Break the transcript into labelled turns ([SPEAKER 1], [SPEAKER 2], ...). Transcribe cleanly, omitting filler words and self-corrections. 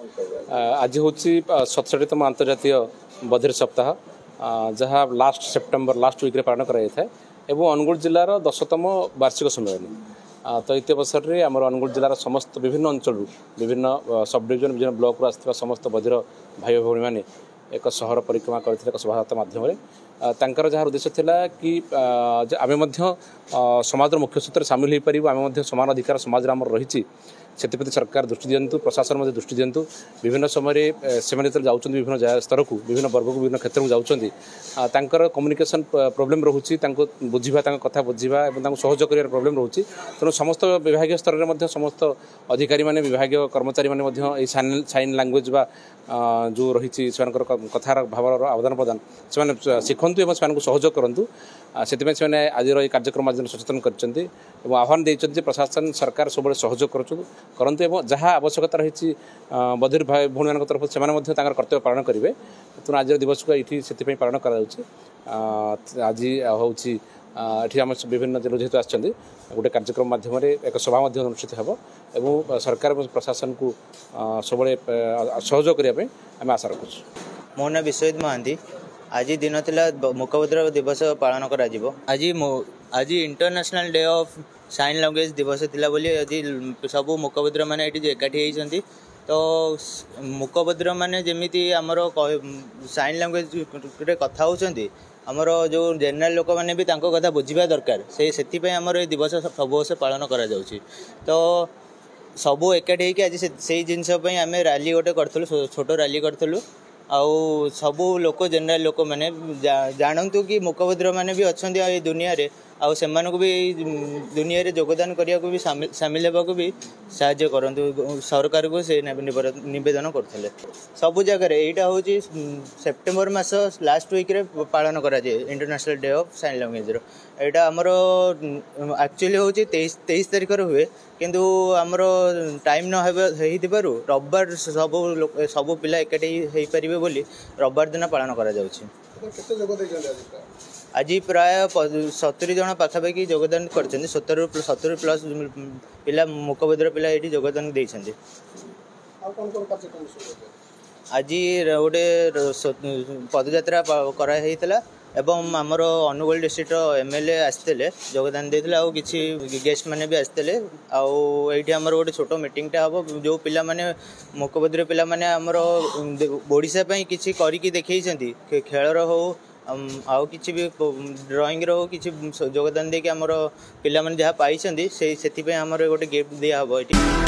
[SPEAKER 1] आज हूँ 67तम अंतर्जातीय बधिर सप्ताह जहाँ लास्ट सेप्टेम्बर लास्ट वीक पालन कराई अनुगुल जिलार 10तम वार्षिक सम्मेलन। तो ये अवसर में आम अनुगुल जिलार समस्त विभिन्न अंचल विभिन्न सब डिविजन विभिन्न ब्लॉक रू आसथिबा समस्त बधिर भाई भौणी मैंने एक शहर परिक्रमा करथिले एक शोभायात्रा माध्यम तांकर जहाँ उद्देश्य थिला कि आमे समाज मुख्य सूत्र सामिल हो पार आम समान अधिकार समाज आम रही से सरकार दृष्टि दिंतु प्रशासन दृष्टि दिंतु विभिन्न समय से जाऊँ विभिन्न स्तर को विभिन्न वर्ग को विभिन्न क्षेत्र को जाऊँच कम्युनिकेशन प्रोब्लेम रोचे बुझा कथा बुझा और सहयोग कर प्रोब्लेम रोचे तेणु समस्त विभाग स्तर में समस्त अधिकारी मैंने विभाग कर्मचारी मैंने साइन लैंग्वेज बा जो रही कथार भावर आदान प्रदान से शिखु और सहयोग करूँ से आज कार्यक्रम माध्यम सचेतन कर आह्वान देते प्रशासन सरकार सब सहयोग करूँ जहाँ आवश्यकता रही बधिर भाई भौणी मान तरफ से कर्तव्य पालन करेंगे तेणु आज दिवस को ये से पालन कर आज हूँ आम विभिन्न जिले जेहतु आस गोटे कार्यक्रम माध्यम एक सभा अनुष्ठित हो सरकार प्रशासन को सब सहयोग करने आम आशा रखुँ।
[SPEAKER 2] मो ना विश्वजित महांती आज दिन थिला मुखबधिर दिवस पालन करा जिवो। आज international day of sine language दिवस थिला बोली आज सब मुखबधिर माने एठी एकाठी होइछंती तो मुखबधिर माने जेमिति हमर साइन लैंग्वेज रे कथा होचंती हमर जो जनरल लोक माने भी तांको कथा बुझिबा दरकार सेति पे हमर ए दिवस सब वर्ष पालन करा जाउची तो सबू एकाठी होइके आज से जिनस पे आम रैली गोटे करथलु छोट रैली करथलु आउ सबू लोक जनरल लोक मैंने जानतु कि मुखबधिर मैंने भी अच्छा ये दुनिया रे आउ से भी दुनिया रे योगदान करने को भी सामिल होगा भी साहाय्य करंतु सरकार को से निवेदन करते सबू जगह यहाँ हूँ सेप्टेम्बर मास लास्ट वीक रे पालन करा international day of sine language यहाँ आमर एक्चुअली हूँ 23 तारिख हुए किंतु आमर टाइम न रविवार सब पिला एकाठी हो पारे बोली रविवार दिन पालन करा जाउछि। आज प्राय 70 जन पाखापाखि योगदान कर 70 प्लस पिला मुखबधिर पिला ये योगदान देइछन्ति। आज गोटे पदयात्रा कराइला एवं आमर अनुगुल डिस्ट्रिक्ट एमएलए आसते योगदान देते आउ किसी गेस्ट मैंने भी आसते आउटी आमर गोटे छोट मीटिंगटा हम जो पिला माने मुखबधिर पिला माने आमर ओडिशा पई किछि करिकि देखैछन्ति खेलर हो आउ किछि भी ड्राइंग रो किछि योगदान देके आमर पिला माने जहाँ पाइछन्ति से आमर गोटे गिफ्ट दिया हबो एठी।